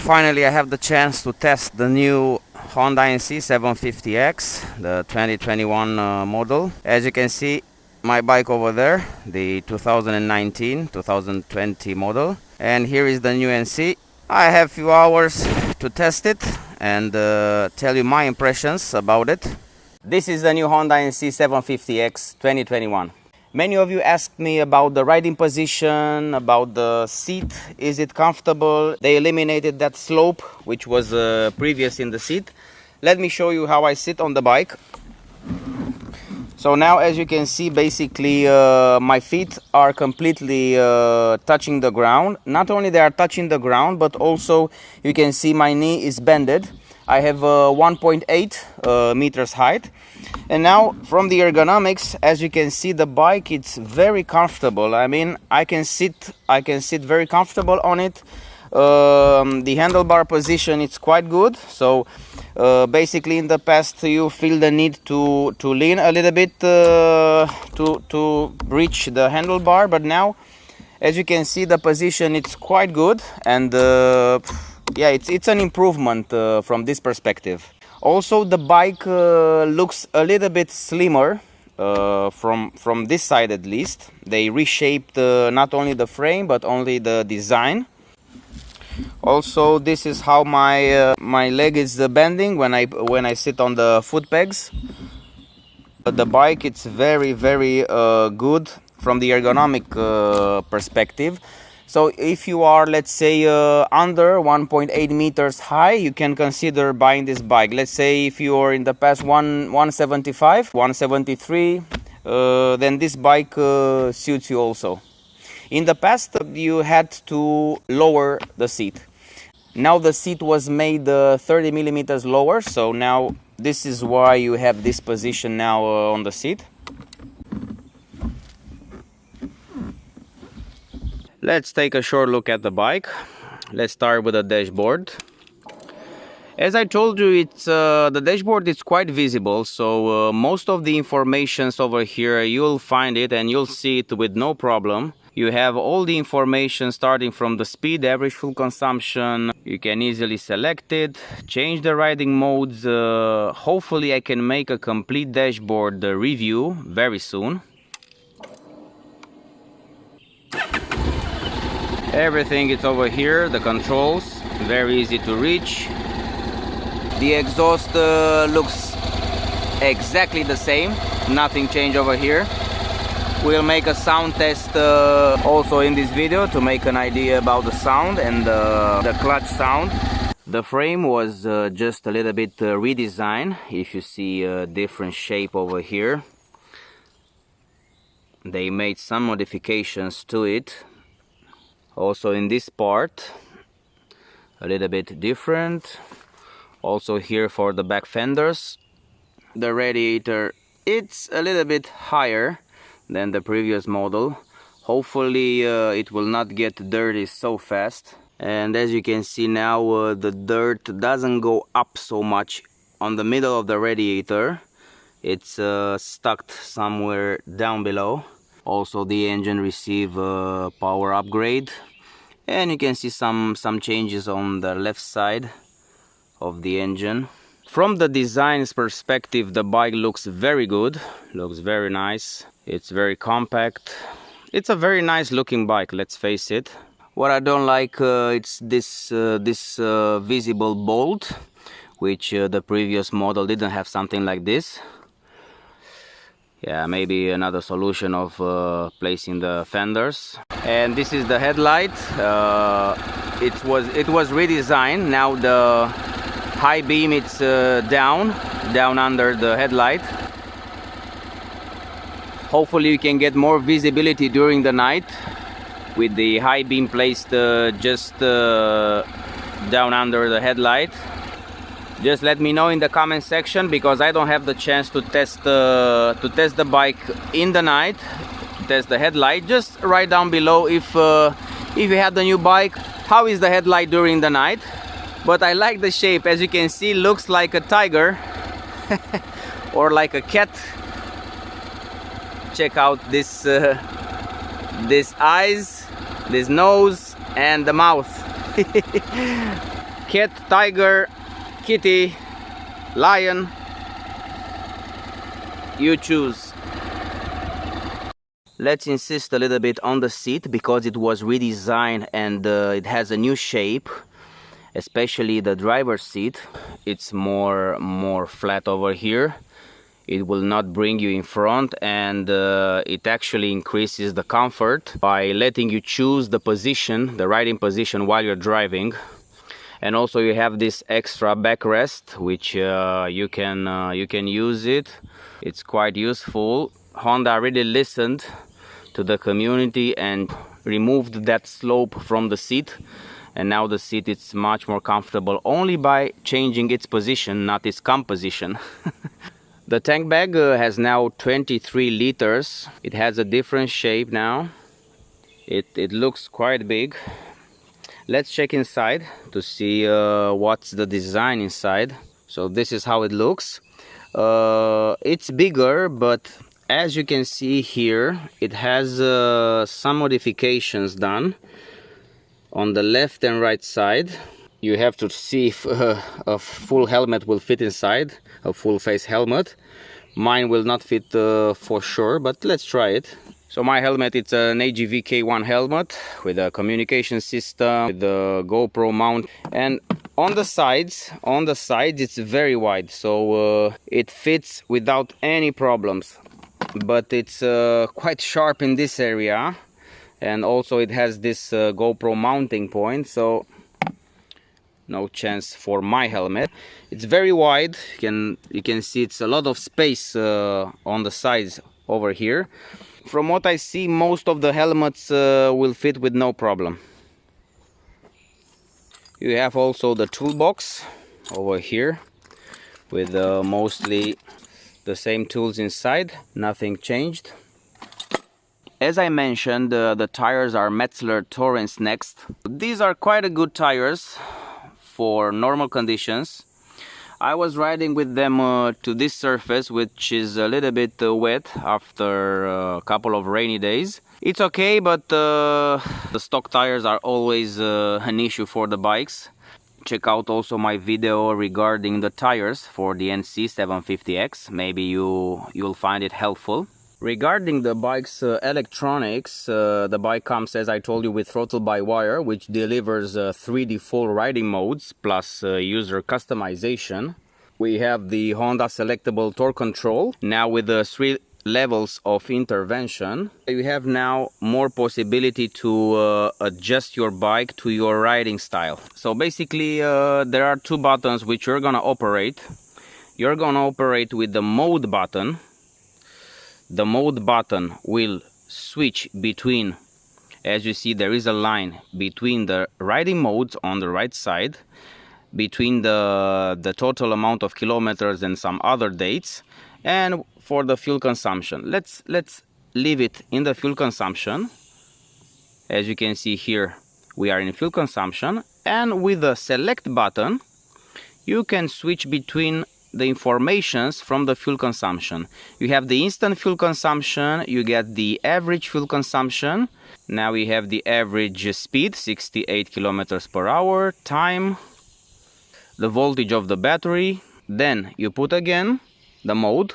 finally I have the chance to test the new Honda NC750X, the 2021 model. As you can see, my bike over there, the 2019-2020 model, and here is the new NC. I have few hours to test it and tell you my impressions about it. This is the new Honda NC750X 2021. Many of you asked me about the riding position, about the seat, is it comfortable? They eliminated that slope which was previous in the seat. Let me show you how I sit on the bike. So now, as you can see, basically my feet are completely touching the ground. Not only they are touching the ground, but also you can see my knee is bended. I have 1.8 meters height. And now from the ergonomics, as you can see, the bike, it's very comfortable. I mean, I can sit very comfortable on it. The handlebar position, it's quite good. So basically in the past you feel the need to lean a little bit to reach the handlebar, but now, as you can see, the position, it's quite good. And yeah, it's an improvement from this perspective. Also, the bike looks a little bit slimmer from this side at least. They reshaped not only the frame but only the design. Also, this is how my leg is bending when I sit on the foot pegs. The bike, it's very good from the ergonomic perspective. So if you are, let's say, under 1.8 meters high, you can consider buying this bike. Let's say if you are in the past 175, 173, then this bike suits you also. In the past, you had to lower the seat. Now the seat was made 30 millimeters lower, so now this is why you have this position now on the seat. Let's take a short look at the bike. Let's start with the dashboard. As I told you, it's the dashboard is quite visible, so most of the informations over here, you'll find it and you'll see it with no problem. You have all the information starting from the speed, average fuel consumption. You can easily select it, change the riding modes. Hopefully I can make a complete dashboard review very soon. Everything is over here, the controls, very easy to reach. The exhaust looks exactly the same, nothing changed over here. We'll make a sound test also in this video to make an idea about the sound and the clutch sound. The frame was just a little bit redesigned. If you see a different shape over here, they made some modifications to it. Also in this part, a little bit different. Also here for the back fenders, the radiator, it's a little bit higher than the previous model. Hopefully it will not get dirty so fast. And as you can see now, the dirt doesn't go up so much on the middle of the radiator. It's stuck somewhere down below. Also the engine receive power upgrade, and you can see some changes on the left side of the engine. From the design's perspective, the bike looks very good, looks very nice. It's very compact. It's a very nice looking bike, let's face it. What I don't like, it's this visible bolt, which the previous model didn't have something like this. Yeah, maybe another solution of placing the fenders. And this is the headlight. It was redesigned. Now the high beam, it's down under the headlight. Hopefully you can get more visibility during the night with the high beam placed just down under the headlight. Just let me know in the comment section, because I don't have the chance to test the bike in the night, test the headlight. Just write down below if you have the new bike, how is the headlight during the night. But I like the shape. As you can see, looks like a tiger or like a cat. Check out this eyes, this nose and the mouth. cat, tiger, kitty, lion, you choose. Let's insist a little bit on the seat because it was redesigned and it has a new shape, especially the driver's seat. It's more flat over here. It will not bring you in front, and it actually increases the comfort by letting you choose the position, the riding position while you're driving. And also you have this extra backrest, which you can use it. It's quite useful. Honda really listened to the community and removed that slope from the seat, and now the seat is much more comfortable only by changing its position, not its composition. The tank bag has now 23 liters. It has a different shape now. It looks quite big. Let's check inside to see what's the design inside. So this is how it looks. It's bigger, but as you can see here, it has some modifications done on the left and right side. You have to see if a full helmet will fit inside, a full face helmet. Mine will not fit for sure, but let's try it. So my helmet, it's an AGV-K1 helmet with a communication system, with the GoPro mount, and on the sides it's very wide, so it fits without any problems. But it's quite sharp in this area, and also it has this GoPro mounting point, so no chance for my helmet. It's very wide. You can see it's a lot of space on the sides over here. From what I see, most of the helmets will fit with no problem. You have also the toolbox over here with mostly the same tools inside. Nothing changed. As I mentioned, the tires are Metzeler Torrens Next. These are quite a good tires for normal conditions. I was riding with them to this surface, which is a little bit wet after a couple of rainy days. It's okay, but the stock tires are always an issue for the bikes. Check out also my video regarding the tires for the NC750X. Maybe you'll find it helpful. Regarding the bike's electronics, the bike comes, as I told you, with throttle-by-wire, which delivers 3D full riding modes plus user customization. We have the Honda selectable torque control, now with the 3 levels of intervention. You have now more possibility to adjust your bike to your riding style. So basically there are 2 buttons which you're gonna operate. You're gonna operate with the mode button. The mode button will switch between, as you see there is a line between the riding modes on the right side, between the total amount of kilometers and some other dates, and for the fuel consumption. Let's leave it in the fuel consumption. As you can see here, we are in fuel consumption, and with the select button you can switch between the informations from the fuel consumption. You have the instant fuel consumption, you get the average fuel consumption. Now we have the average speed, 68 kilometers per hour, time, the voltage of the battery. Then you put again the mode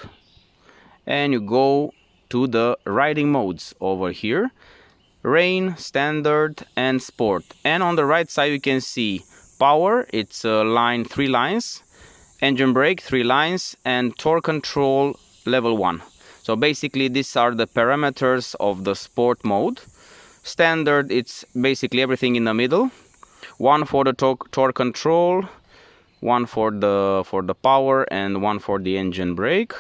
and you go to the riding modes over here: rain, standard and sport. And on the right side you can see power, it's a line, 3 lines, engine brake 3 lines, and torque control level 1. So basically these are the parameters of the sport mode. Standard, it's basically everything in the middle. 1 for the torque control, 1 for the power, and 1 for the engine brake.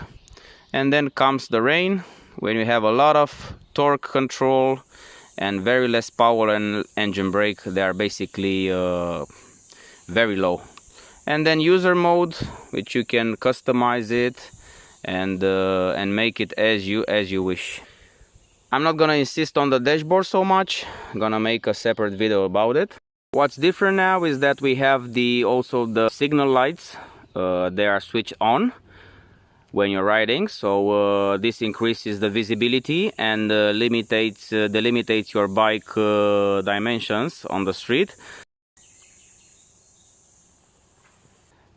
And then comes the rain, when you have a lot of torque control and very less power and engine brake. They are basically very low. And then user mode, which you can customize it and make it as you wish. I'm not gonna insist on the dashboard so much. I'm gonna make a separate video about it. What's different now is that we have also the signal lights. They are switched on when you're riding, so this increases the visibility and delimitates your bike dimensions on the street.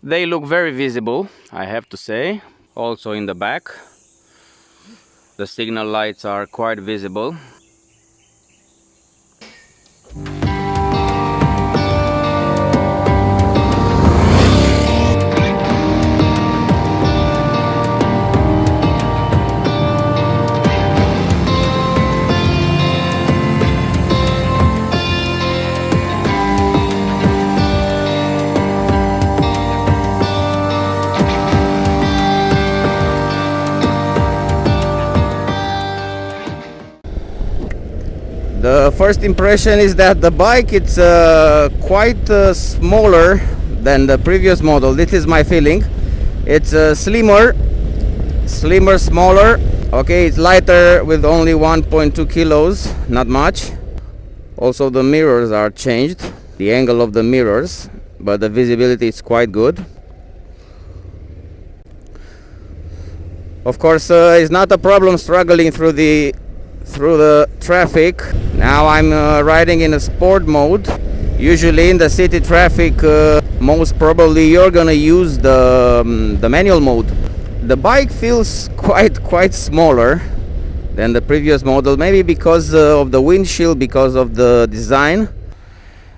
They look very visible, I have to say. Also in the back, the signal lights are quite visible. The first impression is that the bike it's quite smaller than the previous model. This is my feeling. It's slimmer, smaller. Okay, it's lighter with only 1.2 kilos, not much. Also the mirrors are changed, the angle of the mirrors, but the visibility is quite good. Of course, it's not a problem struggling through the traffic. Now I'm riding in a sport mode. Usually in the city traffic, most probably you're gonna use the manual mode. The bike feels quite smaller than the previous model, maybe because of the windshield, because of the design.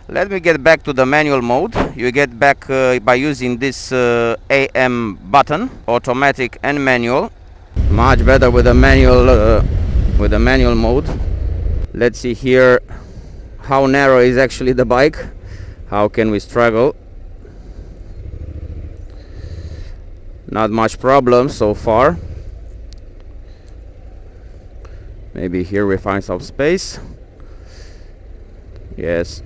Let me get back to the manual mode. You get back by using this AM button, automatic and manual. Much better with the manual mode. Let's see here how narrow is actually the bike. How can we struggle? Not much problem so far. Maybe here we find some space. Yes.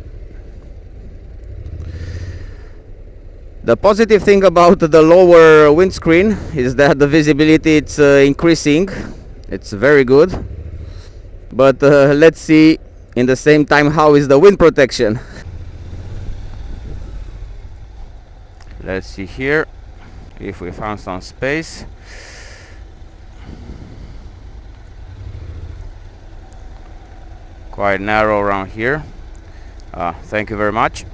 The positive thing about the lower windscreen is that the visibility it's increasing. It's very good. But let's see in the same time how is the wind protection. Let's see here if we found some space. Quite narrow around here. Thank you very much.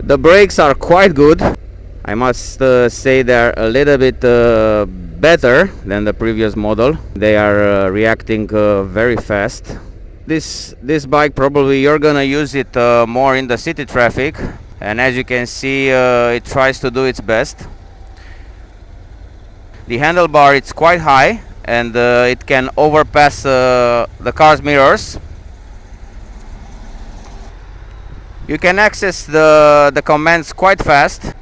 The brakes are quite good. I must say they're a little bit better than the previous model. They are reacting very fast. This bike probably you're gonna use it more in the city traffic, and as you can see it tries to do its best. The handlebar it's quite high and it can overpass the car's mirrors. You can access the commands quite fast.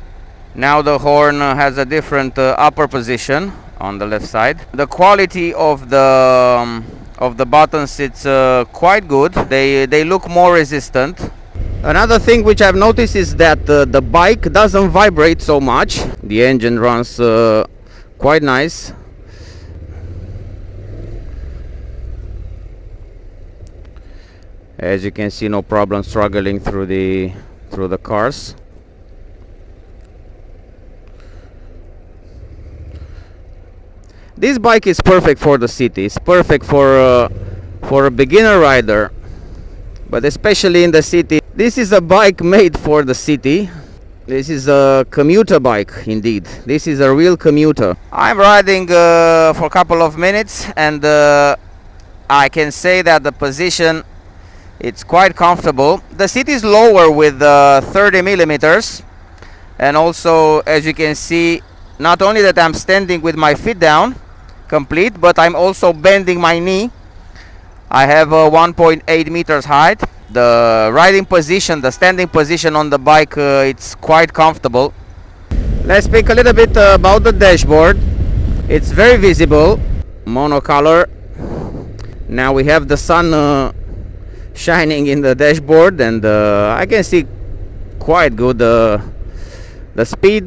Now the horn has a different upper position on the left side. The quality of the buttons it's quite good. They look more resistant. Another thing which I've noticed is that the bike doesn't vibrate so much. The engine runs quite nice. As you can see, no problem struggling through the cars. This bike is perfect for the city. It's perfect for a beginner rider, but especially in the city. This is a bike made for the city. This is a commuter bike indeed. This is a real commuter. I'm riding for a couple of minutes and I can say that the position it's quite comfortable. The seat is lower with 30 millimeters, and also as you can see, not only that I'm standing with my feet down complete, but I'm also bending my knee. I have a 1.8 meters height. The riding position, the standing position on the bike, it's quite comfortable. Let's speak a little bit about the dashboard. It's very visible, monocolor. Now we have the sun shining in the dashboard, and I can see quite good the speed,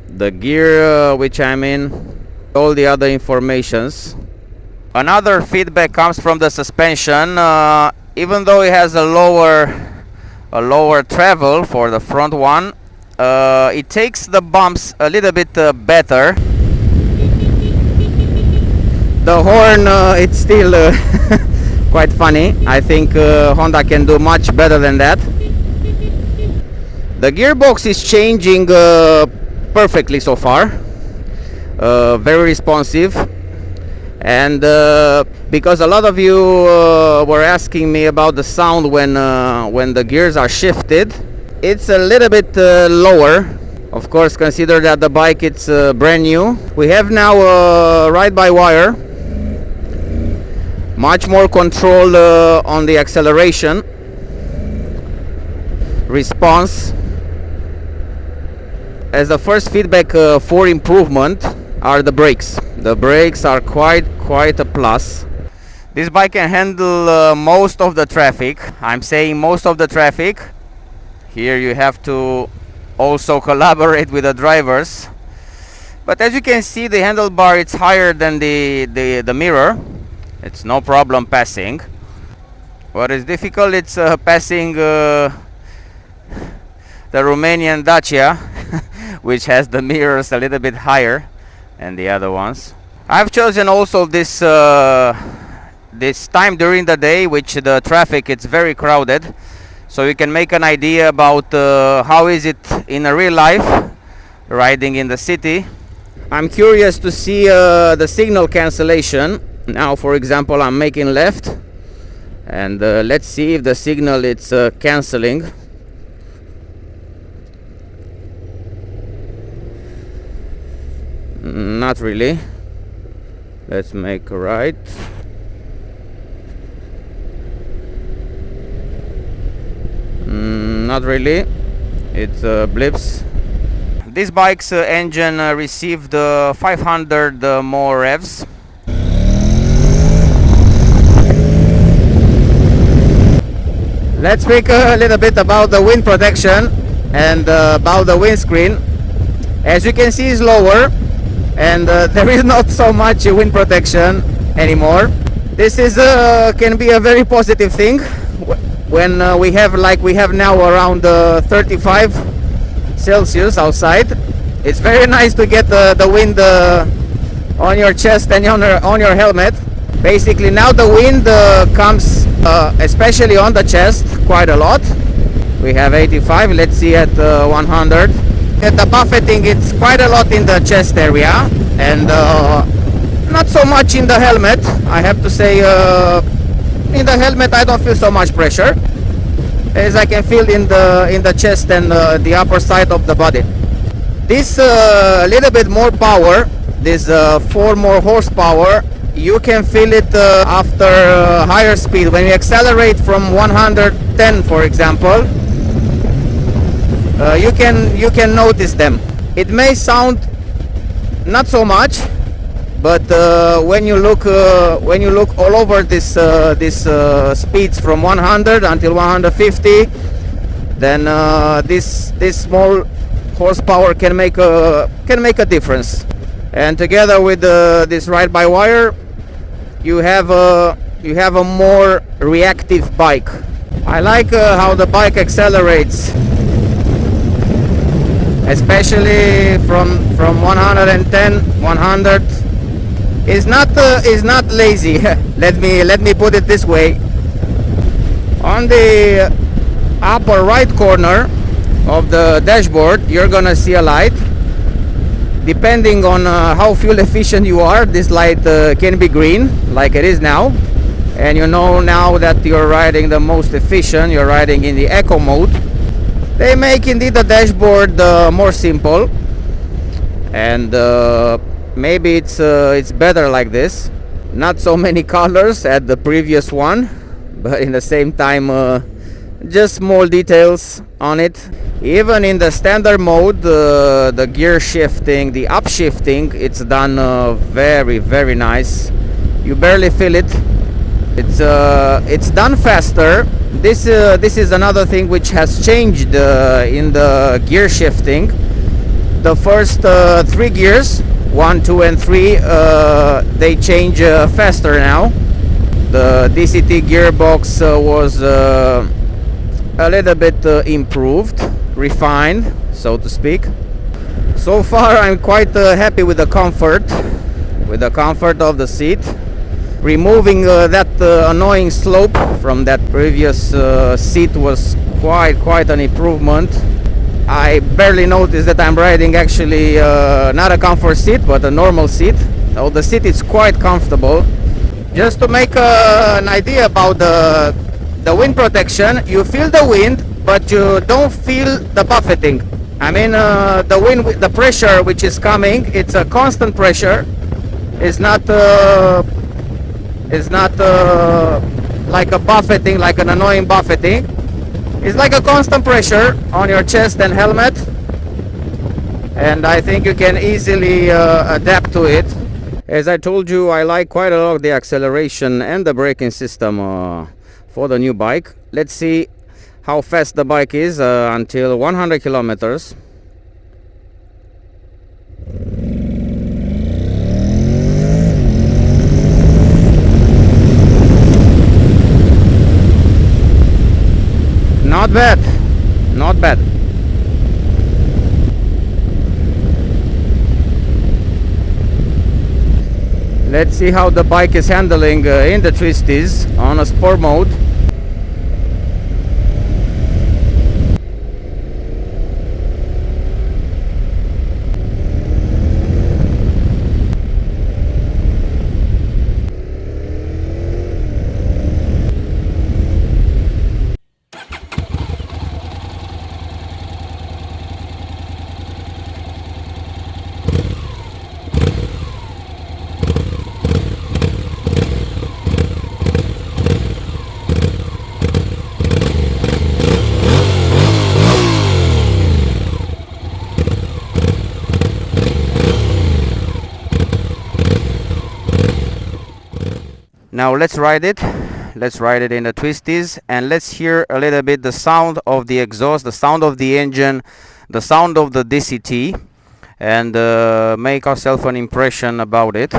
the gear which I'm in, all the other informations. Another feedback comes from the suspension. Even though it has a lower travel for the front one, it takes the bumps a little bit better. The horn, it's still quite funny. I think Honda can do much better than that. The gearbox is changing perfectly so far. Very responsive. And because a lot of you were asking me about the sound when the gears are shifted, it's a little bit lower. Of course, consider that the bike it's brand new. We have now ride-by-wire, much more control on the acceleration, response. As the first feedback for improvement are the brakes. The brakes are quite a plus. This bike can handle most of the traffic. I'm saying most of the traffic. Here you have to also collaborate with the drivers. But as you can see, the handlebar it's higher than the mirror. It's no problem passing. What is difficult, it's passing the Romanian Dacia, which has the mirrors a little bit higher than the other ones. I've chosen also this this time during the day, which the traffic it's very crowded, so you can make an idea about how is it in a real life riding in the city. I'm curious to see the signal cancellation. Now, for example, I'm making left, and let's see if the signal it's cancelling. Not really. Let's make a right. Not really. It blips. This bike's engine received 500 more revs. Let's speak a little bit about the wind protection and about the windscreen. As you can see, it's lower, and there is not so much wind protection anymore. This is can be a very positive thing when we have, like we have now, around 35 Celsius outside. It's very nice to get the wind on your chest and on your helmet. Basically now the wind comes especially on the chest quite a lot. We have 85, let's see at 100. At the buffeting, it's quite a lot in the chest area, and not so much in the helmet. I have to say, in the helmet I don't feel so much pressure as I can feel in the chest and the upper side of the body. This little bit more power, this 4 more horsepower, you can feel it after higher speed. When you accelerate from 110, for example, you can notice them. It may sound not so much, but when you look all over this speeds from 100 until 150, then this small horsepower can make a difference. And together with this ride-by-wire, you have a more reactive bike. I like how the bike accelerates, especially from 110, 100. Is not lazy. let me put it this way. On the upper right corner of the dashboard, you're gonna see a light. Depending on how fuel efficient you are, this light can be green, like it is now. And you know now that you're riding the most efficient, you're riding in the eco mode. They make indeed the dashboard more simple, and maybe it's better like this. Not so many colors at the previous one, but in the same time just small details on it. Even in the standard mode, the gear shifting, the upshifting, it's done very nice. You barely feel it. It's done faster. This is another thing which has changed in the gear shifting. The first 3 gears, 1, 2 and 3, they change faster now. The DCT gearbox was a little bit improved, refined, so to speak. So far I'm quite happy with the comfort. with the comfort of the seat. Removing that annoying slope from that previous seat was quite an improvement. I barely noticed that I'm riding actually not a comfort seat but a normal seat. So the seat is quite comfortable. Just to make an idea about the wind protection, you feel the wind but you don't feel the buffeting. I mean the wind, the pressure which is coming, it's a constant pressure. It's not like a buffeting, like an annoying buffeting. It's like a constant pressure on your chest and helmet, and I think you can easily adapt to it. As I told you, I like quite a lot the acceleration and the braking system for the new bike. Let's see how fast the bike is until 100 kilometers. Not bad, not bad. Let's see how the bike is handling in the twisties on a sport mode. Now let's ride it in the twisties, and let's hear a little bit the sound of the exhaust, the sound of the engine, the sound of the DCT, and make ourselves an impression about it.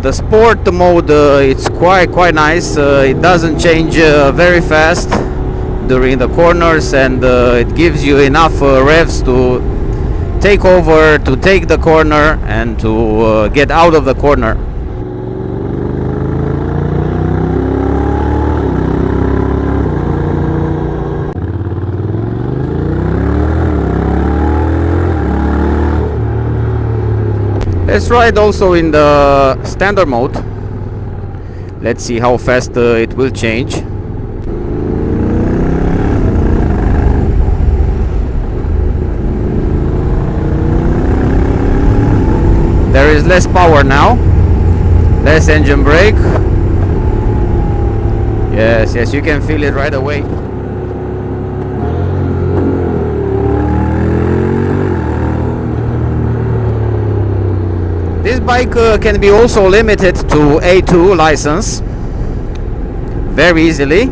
The sport mode, it's quite nice. It doesn't change very fast during the corners, and it gives you enough revs to take over, to take the corner, and to get out of the corner. Let's ride also in the standard mode. Let's see how fast it will change. There is less power now, less engine brake. Yes, you can feel it right away. This bike can be also limited to A2 license very easily.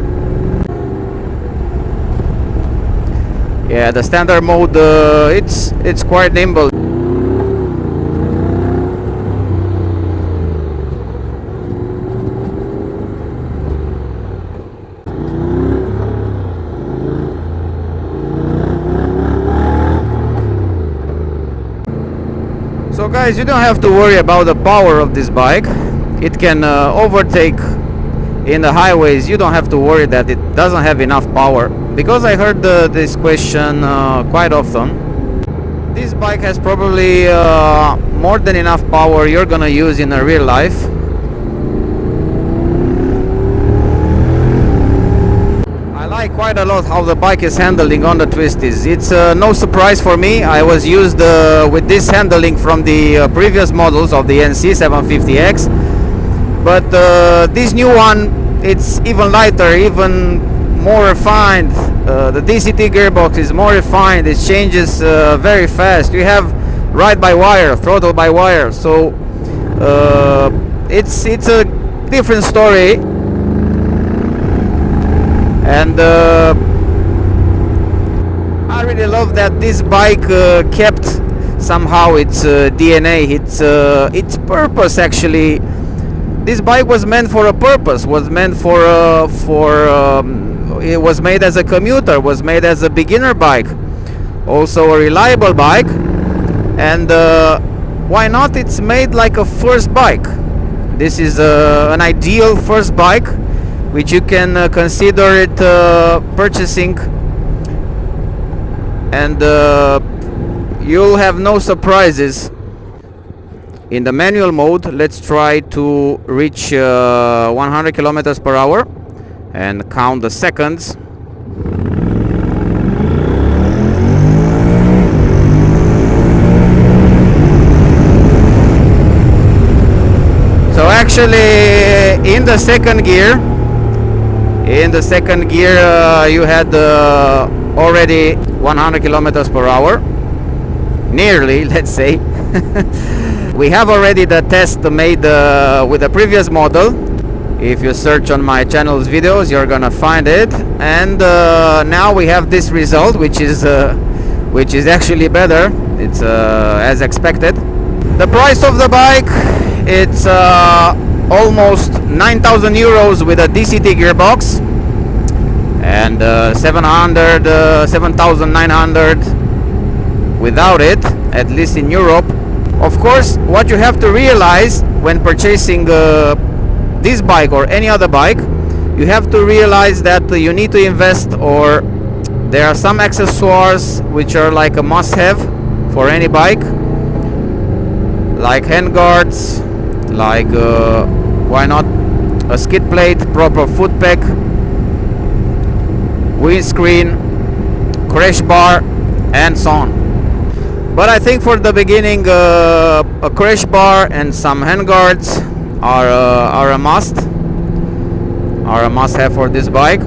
Yeah, the standard mode, it's quite nimble. guys, you don't have to worry about the power of this bike. It can overtake in the highways. You don't have to worry that it doesn't have enough power, because I heard this question quite often. This bike has probably more than enough power you're gonna use in a real life. I like quite a lot how the bike is handling on the twisties. It's no surprise for me. I was used with this handling from the previous models of the NC750X, but this new one, it's even lighter, even more refined. The DCT gearbox is more refined. It changes very fast. You have ride by wire, throttle by wire, so it's a different story. And I really love that this bike kept somehow its DNA, its purpose. Actually, this bike was meant for a purpose. Was meant for it was made as a commuter. Was made as a beginner bike. Also a reliable bike. And why not? It's made like a first bike. This is an ideal first bike, which you can consider it purchasing, and you'll have no surprises. In the manual mode, let's try to reach 100 kilometers per hour and count the seconds. So actually in the second gear you had already 100 kilometers per hour, nearly, let's say. We have already the test made with the previous model. If you search on my channel's videos, you're gonna find it. And now we have this result, which is actually better. It's as expected. The price of the bike, it's almost 9,000 euros with a DCT gearbox, and 7,900 without it, at least in Europe. Of course, what you have to realize when purchasing this bike or any other bike, you have to realize that you need to invest, or there are some accessoires which are like a must-have for any bike, like handguards, like why not a skid plate, proper foot peg, windscreen, crash bar, and so on. But I think for the beginning, a crash bar and some handguards are a must-have for this bike.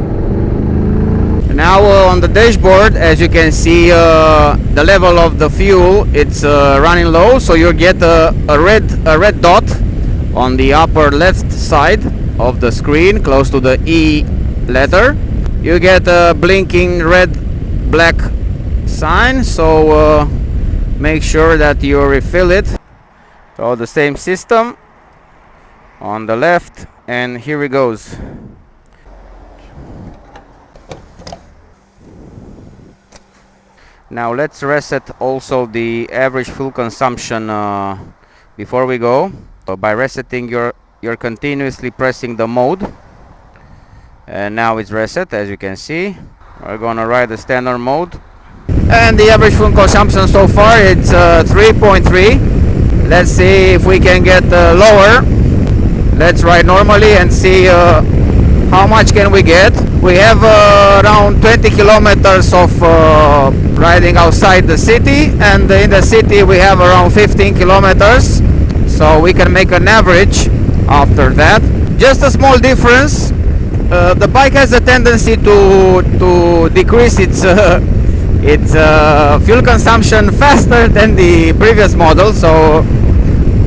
Now on the dashboard, as you can see, the level of the fuel, it's running low, so you get a red dot on the upper left side of the screen, close to the E letter. You get a blinking red-black sign, so make sure that you refill it. So the same system on the left, and here it goes. Now let's reset also the average fuel consumption before we go. So by resetting, you're continuously pressing the mode, and now it's reset. As you can see, we're gonna ride the standard mode, and the average fuel consumption so far, it's 3.3. Let's see if we can get lower. Let's ride normally and see how much can we get. We have around 20 kilometers of riding outside the city, and in the city we have around 15 kilometers, so we can make an average after that. Just a small difference. The bike has a tendency to decrease its fuel consumption faster than the previous model, so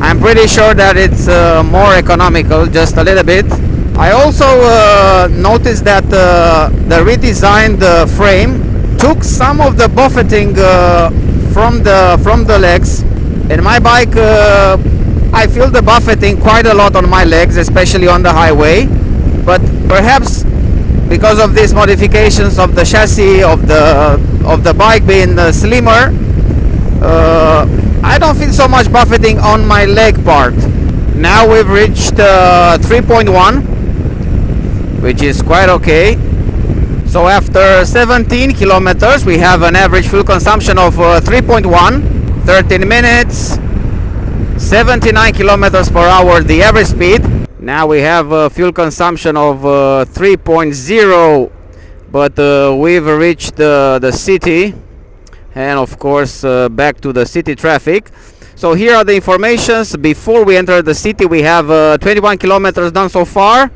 I'm pretty sure that it's more economical, just a little bit. I also noticed that the redesigned frame took some of the buffeting from the legs. In my bike, I feel the buffeting quite a lot on my legs, especially on the highway. But perhaps because of these modifications of the chassis of the bike being slimmer, I don't feel so much buffeting on my leg part. Now we've reached 3.1, which is quite okay. So after 17 kilometers we have an average fuel consumption of 3.1, 13 minutes, 79 kilometers per hour the average speed. Now we have a fuel consumption of 3.0, but we've reached the city, and of course back to the city traffic. So here are the informations. Before we enter the city we have 21 kilometers done so far,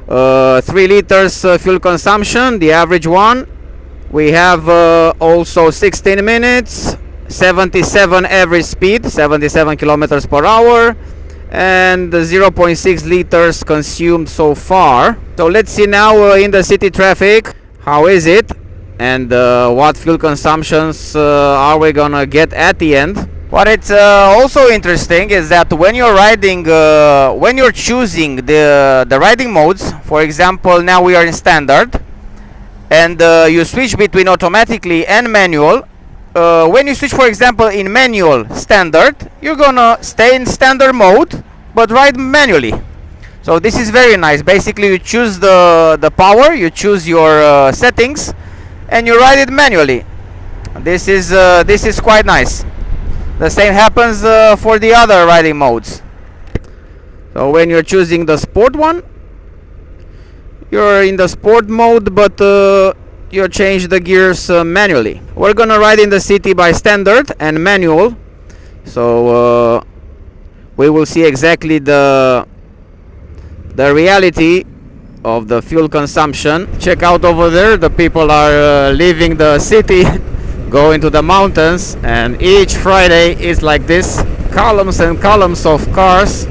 3 liters fuel consumption, the average one. We have also 16 minutes, 77 average speed, 77 kilometers per hour, and 0.6 liters consumed so far. So let's see now in the city traffic, how is it, and what fuel consumptions are we gonna get at the end. What it's also interesting is that when you're riding, when you're choosing the riding modes, for example, now we are in standard, and you switch between automatically and manual. When you switch, for example, in manual standard, you're gonna stay in standard mode but ride manually. So this is very nice. Basically you choose the power, you choose your settings, and you ride it manually. This is quite nice. The same happens for the other riding modes. So when you're choosing the sport one, you're in the sport mode, but you change the gears manually. We're gonna ride in the city by standard and manual, so we will see exactly the reality of the fuel consumption. Check out over there, the people are leaving the city going to the mountains, and each Friday is like this, columns and columns of cars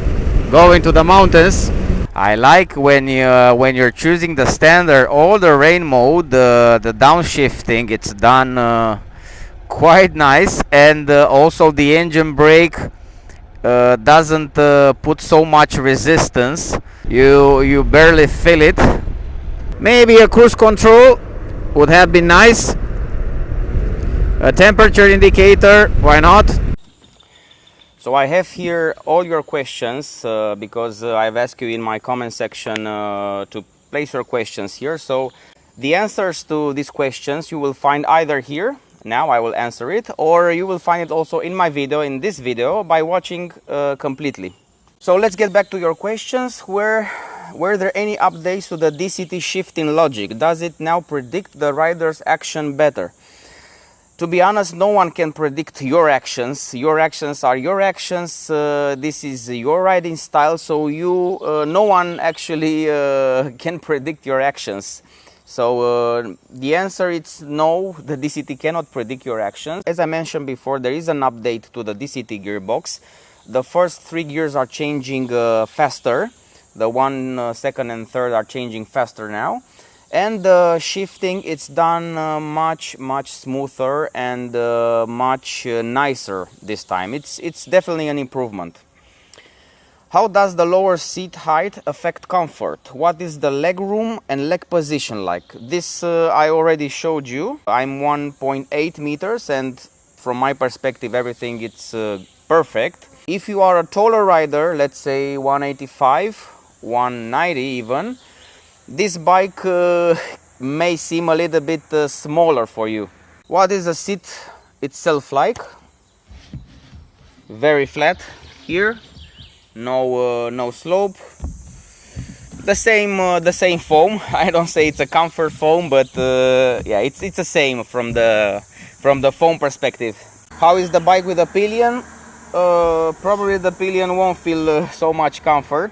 going to the mountains. I like when you're choosing the standard or the rain mode, the downshifting, it's done quite nice, and also the engine brake doesn't put so much resistance. You barely feel it. Maybe a cruise control would have been nice. A temperature indicator, why not? So I have here all your questions because I've asked you in my comment section to place your questions here. So the answers to these questions you will find either here, now I will answer it, or you will find it also in my video, in this video, by watching completely. So let's get back to your questions. Were there any updates to the DCT shifting logic? Does it now predict the rider's action better? To be honest, no one can predict your actions. Your actions are your actions. This is your riding style, so no one actually can predict your actions. So the answer is no, the DCT cannot predict your actions. As I mentioned before, there is an update to the DCT gearbox. The first 3 gears are changing faster. The 1, 2nd and 3rd are changing faster now. And the shifting, it's done much smoother and much nicer this time. It's definitely an improvement. How does the lower seat height affect comfort? What is the leg room and leg position like? This I already showed you. I'm 1.8 meters, and from my perspective everything it's perfect. If you are a taller rider, let's say 185, 190 even, this bike may seem a little bit smaller for you. What is the seat itself like? Very flat here, no slope. The same foam. I don't say it's a comfort foam, but yeah, it's the same from the foam perspective. How is the bike with a pillion? Probably the pillion won't feel so much comfort.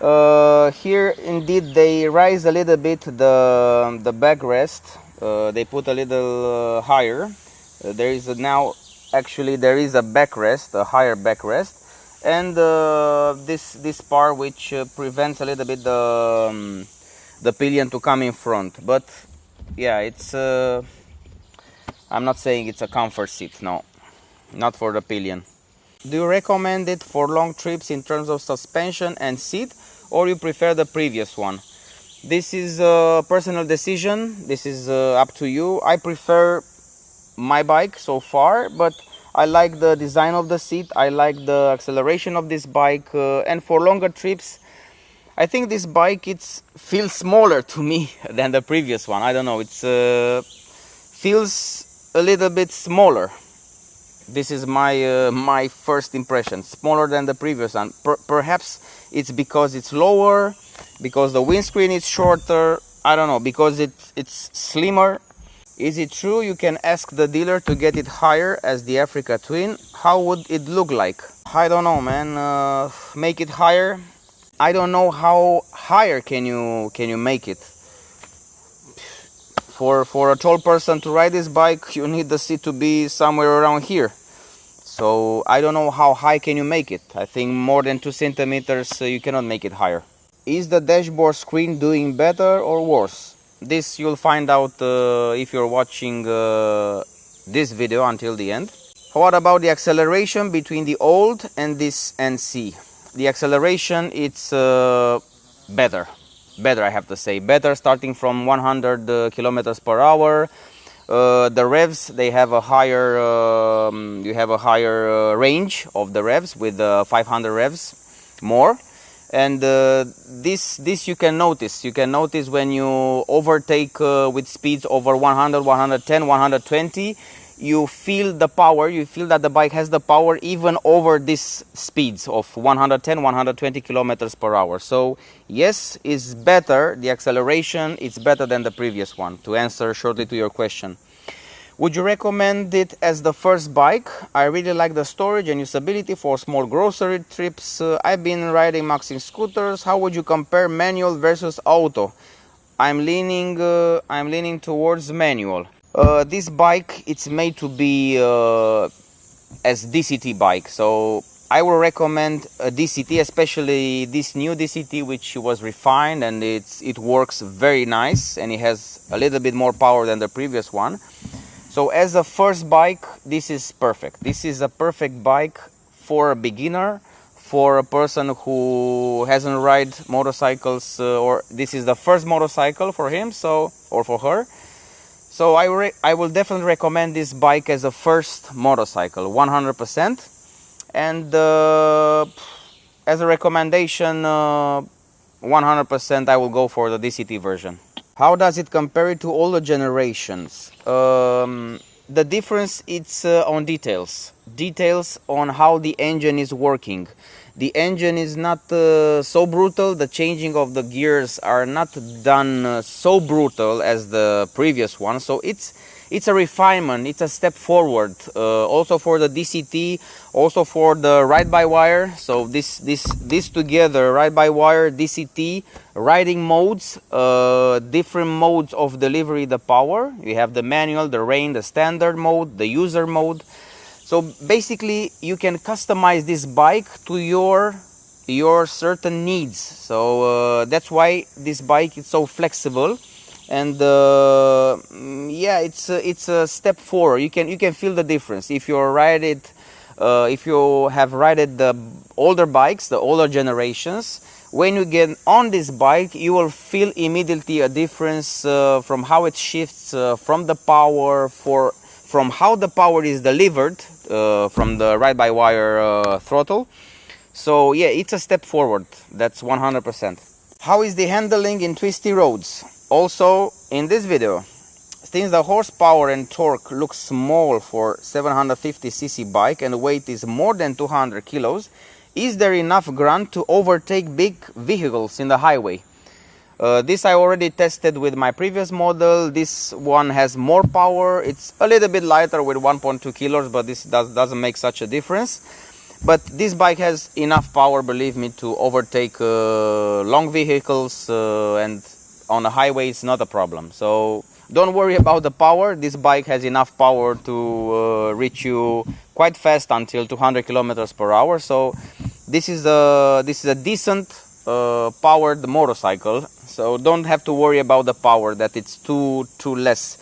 Here indeed they raise a little bit the backrest. They put a little higher. There is a backrest, a higher backrest, and this part which prevents a little bit the pillion to come in front. But yeah, it's I'm not saying it's a comfort seat, no, not for the pillion. Do you recommend it for long trips in terms of suspension and seat, or you prefer the previous one? This is a personal decision. This is up to you. I prefer my bike so far, but I like the design of the seat, I like the acceleration of this bike, and for longer trips I think this bike feels smaller to me than the previous one. I don't know, it feels a little bit smaller. This is my first impression, smaller than the previous one. Perhaps it's because it's lower, because the windscreen is shorter, I don't know, because it's slimmer. Is it true you can ask the dealer to get it higher as the Africa Twin? How would it look like? I don't know, man. Make it higher? I don't know how higher can you make it. For a tall person to ride this bike, you need the seat to be somewhere around here. So I don't know how high can you make it. I think more than 2 centimeters you cannot make it higher. Is the dashboard screen doing better or worse? This you'll find out if you're watching this video until the end. What about the acceleration between the old and this NC? The acceleration, it's better, I have to say. Better, starting from 100 kilometers per hour. The revs, they have a higher, you have a higher range of the revs with 500 revs more. And this you can notice. You can notice when you overtake with speeds over 100, 110, 120. You feel the power, you feel that the bike has the power even over these speeds of 110, 120 kilometers per hour. So yes, it's better, the acceleration, it's better than the previous one, to answer shortly to your question. Would you recommend it as the first bike? I really like the storage and usability for small grocery trips. I've been riding maxing scooters. How would you compare manual versus auto? I'm leaning towards manual. This bike, it's made to be as DCT bike, so I will recommend a DCT, especially this new DCT, which was refined and it works very nice and it has a little bit more power than the previous one. So as a first bike, this is perfect. This is a perfect bike for a beginner, for a person who hasn't ride motorcycles, or this is the first motorcycle for him, so, or for her. So I will definitely recommend this bike as a first motorcycle, 100%. And as a recommendation, 100% I will go for the DCT version. How does it compare to all the generations? The difference is on details. Details on how the engine is working. The engine is not so brutal, the changing of the gears are not done so brutal as the previous one. So it's a refinement, it's a step forward. Also for the DCT, also for the ride-by-wire. So this together, ride-by-wire, DCT, riding modes, different modes of delivery the power. You have the manual, the rain, the standard mode, the user mode. So basically you can customize this bike to your certain needs. So that's why this bike is so flexible, and yeah, it's a step forward. You can feel the difference if you ride it. If you have ridden the older bikes, the older generations, when you get on this bike, you will feel immediately a difference from how it shifts, from the power, from how the power is delivered from the ride-by-wire throttle. So yeah, it's a step forward, that's 100%. How is the handling in twisty roads? Also in this video. Since the horsepower and torque looks small for 750cc bike and weight is more than 200 kilos, is there enough grunt to overtake big vehicles in the highway? This I already tested with my previous model. This one has more power. It's a little bit lighter with 1.2 kilos, but this doesn't make such a difference. But this bike has enough power, believe me, to overtake long vehicles, and on the highway it's not a problem. So don't worry about the power. This bike has enough power to reach you quite fast until 200 kilometers per hour. So this is a decent powered motorcycle. So don't have to worry about the power, that it's too less.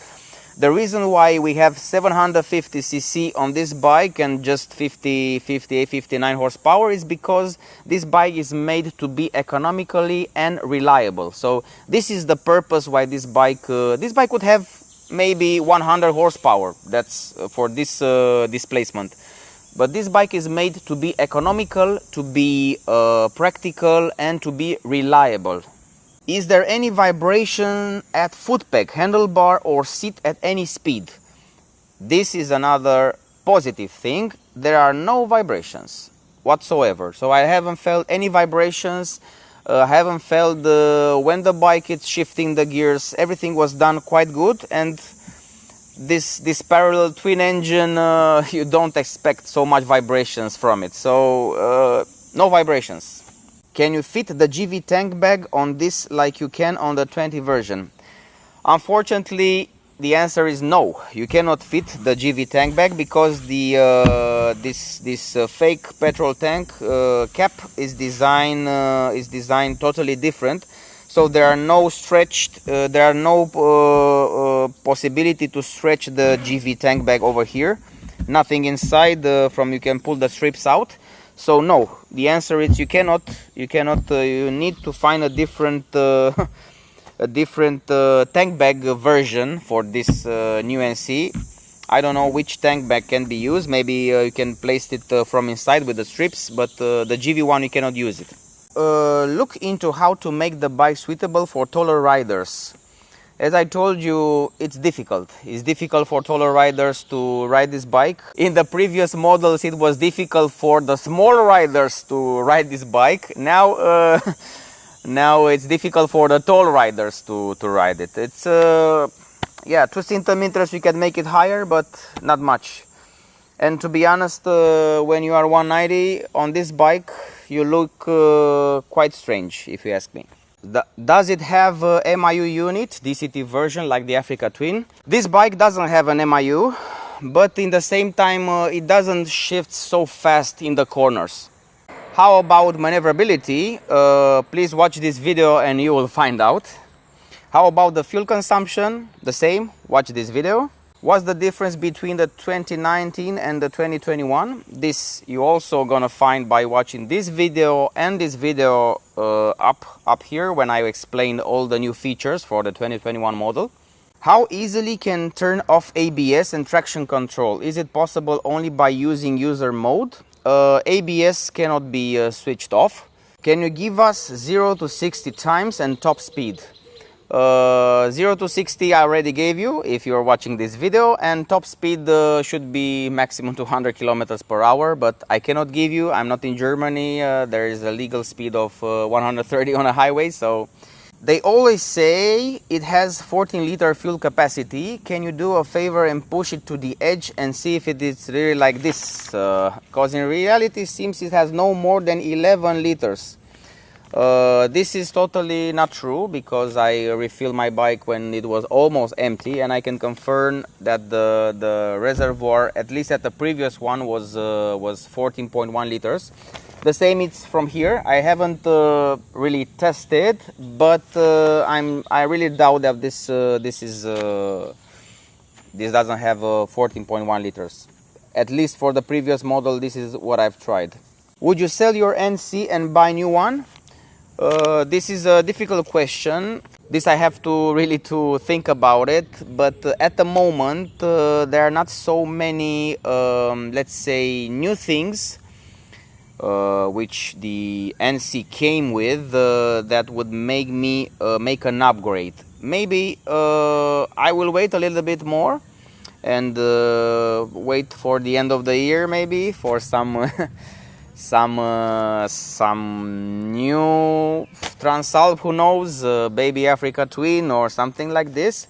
The reason why we have 750cc on this bike and just 58, 59 horsepower is because this bike is made to be economically and reliable. So this is the purpose why this bike would have maybe 100 horsepower. That's for this displacement. But this bike is made to be economical, to be practical, and to be reliable. Is there any vibration at foot peg, handlebar, or seat at any speed? This is another positive thing. There are no vibrations whatsoever. So I haven't felt any vibrations. I haven't felt when the bike is shifting the gears. Everything was done quite good. And this parallel twin engine, you don't expect so much vibrations from it. So no vibrations. Can you fit the GV tank bag on this like you can on the 20 version? Unfortunately, the answer is no. You cannot fit the GV tank bag because this fake petrol tank cap is designed totally different. So there are no possibility to stretch the GV tank bag over here. Nothing inside. You can pull the strips out. So no, the answer is you cannot. You need to find a different tank bag version for this new NC. I don't know which tank bag can be used. Maybe you can place it from inside with the strips, but the GV one you cannot use it. Look into how to make the bike suitable for taller riders. As I told you, it's difficult. It's difficult for taller riders to ride this bike. In the previous models, it was difficult for the smaller riders to ride this bike. Now, now it's difficult for the tall riders to ride it. It's, yeah, 2 centimeters you can make it higher, but not much. And to be honest, when you are 190 on this bike, you look quite strange, if you ask me. Does it have a MIU unit, DCT version, like the Africa Twin? This bike doesn't have an MIU, but in the same time it doesn't shift so fast in the corners. How about maneuverability? Please watch this video and you will find out. How about the fuel consumption? The same, watch this video. What's the difference between the 2019 and the 2021? This you also gonna find by watching this video and this video up here when I explain all the new features for the 2021 model. How easily can turn off ABS and traction control? Is it possible only by using user mode? ABS cannot be switched off. Can you give us 0 to 60 times and top speed? 0 to 60 I already gave you if you're watching this video, and top speed should be maximum 200 kilometers per hour, but I cannot give you. I'm not in Germany. There is a legal speed of 130 on a highway. So they always say it has 14-liter fuel capacity. Can you do a favor and push it to the edge and see if it is really like this? Because in reality it seems it has no more than 11 liters. This is totally not true, because I refilled my bike when it was almost empty, and I can confirm that the reservoir, at least at the previous one, was 14.1 liters. The same it's from here. I haven't really tested, but I really doubt that this doesn't have 14.1 liters. At least for the previous model, this is what I've tried. Would you sell your NC and buy new one? This is a difficult question. This I have to really think about it. But at the moment, there are not so many, let's say, new things which the NC came with that would make me make an upgrade. Maybe I will wait a little bit more and wait for the end of the year, maybe for some some new Transalp, who knows, baby Africa Twin or something like this.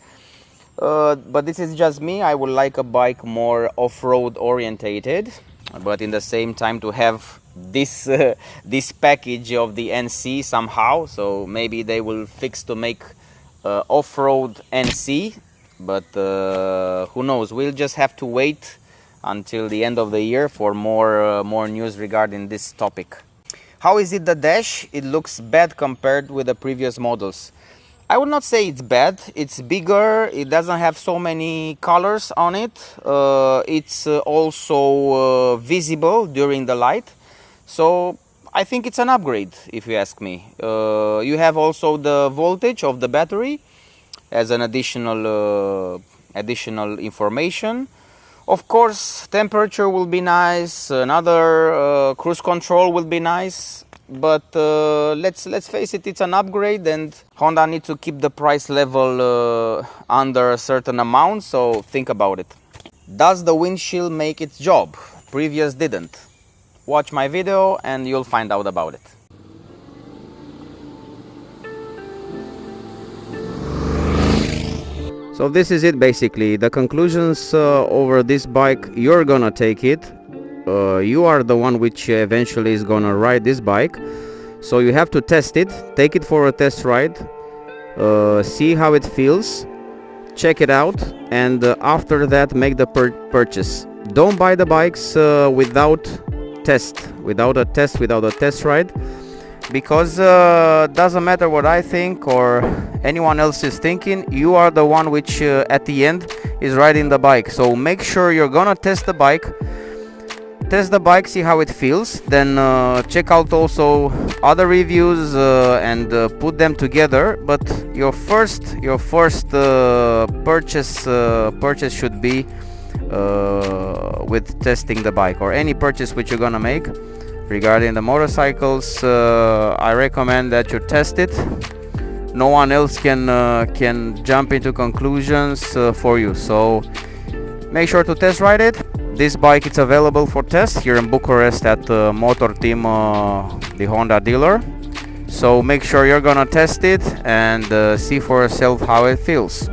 But this is just me. I would like a bike more off-road orientated, but in the same time to have this this package of the NC somehow. So maybe they will fix to make off-road NC, but who knows? We'll just have to wait until the end of the year for more news regarding this topic. How is it the dash? It looks bad compared with the previous models. I would not say it's bad. It's bigger. It doesn't have so many colors on it. It's also visible during the light. So I think it's an upgrade, if you ask me. You have also the voltage of the battery as an additional additional information. Of course, temperature will be nice, another cruise control will be nice, but let's face it, it's an upgrade and Honda needs to keep the price level under a certain amount, so think about it. Does the windshield make its job? Previous didn't. Watch my video and you'll find out about it. So this is it basically. The conclusions over this bike, you're gonna take it. You are the one which eventually is gonna ride this bike. So you have to test it, take it for a test ride, see how it feels, check it out, and after that make the purchase. Don't buy the bikes without a test ride, because doesn't matter what I think or anyone else is thinking, you are the one which at the end is riding the bike. So make sure you're gonna test the bike, see how it feels, then check out also other reviews and put them together. But your first purchase should be with testing the bike, or any purchase which you're gonna make regarding the motorcycles. I recommend that you test it. No one else can jump into conclusions for you, so make sure to test ride it. This bike is available for test here in Bucharest at Motor Team, the Honda dealer. So make sure you're gonna test it and see for yourself how it feels.